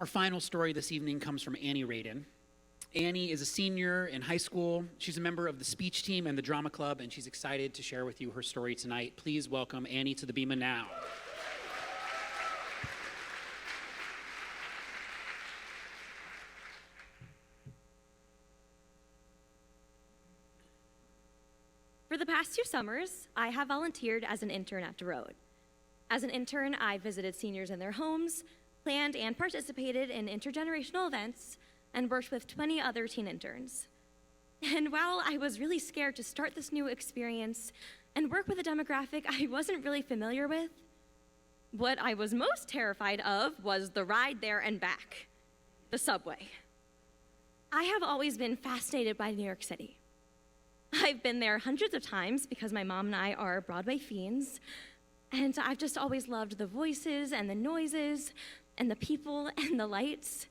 Our final story this evening comes from Annie Radin. Annie is a senior in high school. She's a member of the speech team and the drama club, and she's excited to share with you her story tonight. Please welcome Annie to the Bema now. For the past 2 summers, I have volunteered as an intern at DeRoad. As an intern, I visited seniors in their homes, planned and participated in intergenerational events, and worked with 20 other teen interns. And while I was really scared to start this new experience and work with a demographic I wasn't really familiar with, what I was most terrified of was the ride there and back, the subway. I have always been fascinated by New York City. I've been there hundreds of times because my mom and I are Broadway fiends, and I've just always loved the voices and the noises and the people and the lights.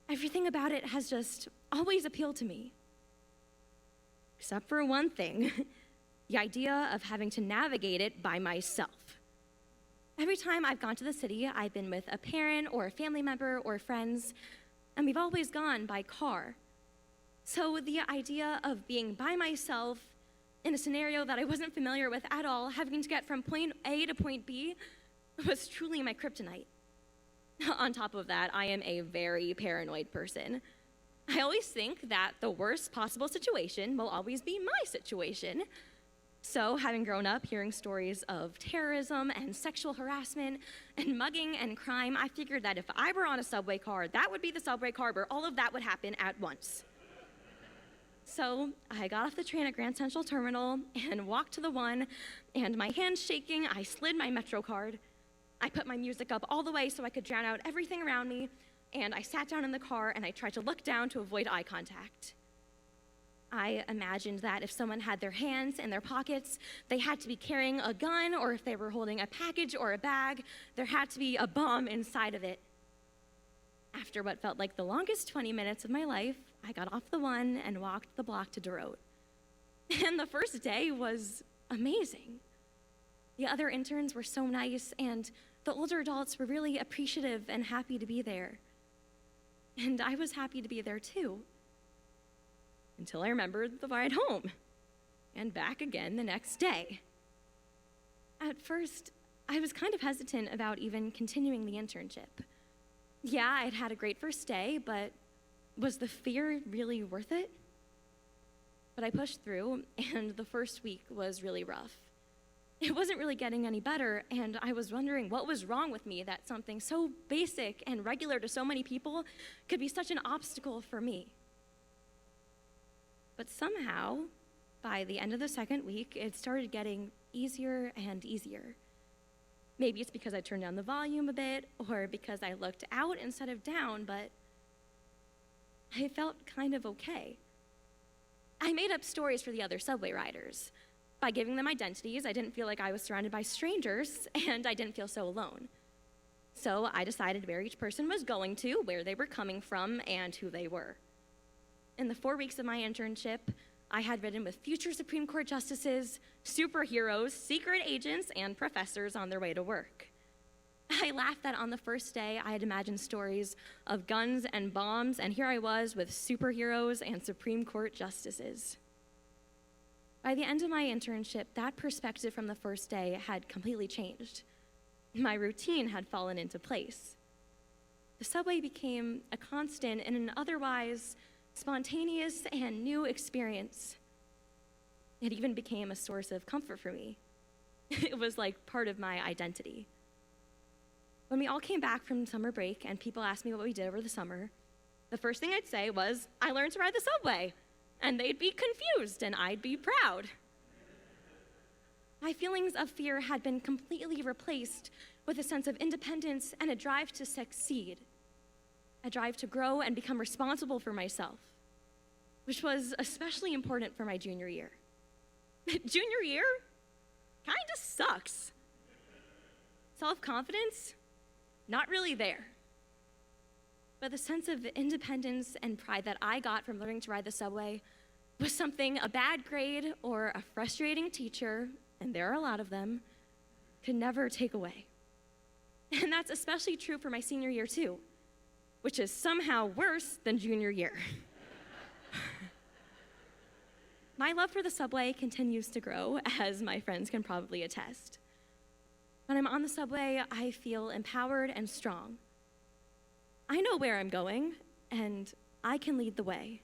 Everything about it has just always appealed to me. Except for one thing, the idea of having to navigate it by myself. Every time I've gone to the city, I've been with a parent or a family member or friends, and we've always gone by car. So the idea of being by myself in a scenario that I wasn't familiar with at all, having to get from point A to point B, was truly my kryptonite. On top of that, I am a very paranoid person. I always think that the worst possible situation will always be my situation. So, having grown up hearing stories of terrorism and sexual harassment and mugging and crime, I figured that if I were on a subway car, that would be the subway car where all of that would happen at once. So I got off the train at Grand Central Terminal and walked to the one, and my hands shaking, I slid my Metro card. I put my music up all the way so I could drown out everything around me, and I sat down in the car and I tried to look down to avoid eye contact. I imagined that if someone had their hands in their pockets, they had to be carrying a gun, or if they were holding a package or a bag, there had to be a bomb inside of it. After what felt like the longest 20 minutes of my life, I got off the one and walked the block to DeRoad. And the first day was amazing. The other interns were so nice, and the older adults were really appreciative and happy to be there. And I was happy to be there too. Until I remembered the ride home, and back again the next day. At first, I was kind of hesitant about even continuing the internship. Yeah, I'd had a great first day, but was the fear really worth it? But I pushed through, and the first week was really rough. It wasn't really getting any better, and I was wondering what was wrong with me that something so basic and regular to so many people could be such an obstacle for me. But somehow, by the end of the second week, it started getting easier and easier. Maybe it's because I turned down the volume a bit, or because I looked out instead of down, but I felt kind of okay. I made up stories for the other subway riders. By giving them identities, I didn't feel like I was surrounded by strangers, and I didn't feel so alone. So I decided where each person was going to, where they were coming from, and who they were. In the 4 weeks of my internship, I had ridden with future Supreme Court justices, superheroes, secret agents, and professors on their way to work. I laughed that on the first day I had imagined stories of guns and bombs, and here I was with superheroes and Supreme Court justices. By the end of my internship, that perspective from the first day had completely changed. My routine had fallen into place. The subway became a constant in an otherwise spontaneous and new experience. It even became a source of comfort for me. It was like part of my identity. When we all came back from summer break and people asked me what we did over the summer, the first thing I'd say was, I learned to ride the subway. And they'd be confused, and I'd be proud. My feelings of fear had been completely replaced with a sense of independence and a drive to succeed, a drive to grow and become responsible for myself, which was especially important for my junior year. Junior year kind of sucks. Self-confidence, not really there. But the sense of independence and pride that I got from learning to ride the subway was something a bad grade or a frustrating teacher, and there are a lot of them, could never take away. And that's especially true for my senior year too. which is somehow worse than junior year. My love for the subway continues to grow, as my friends can probably attest. When I'm on the subway, I feel empowered and strong. I know where I'm going, and I can lead the way.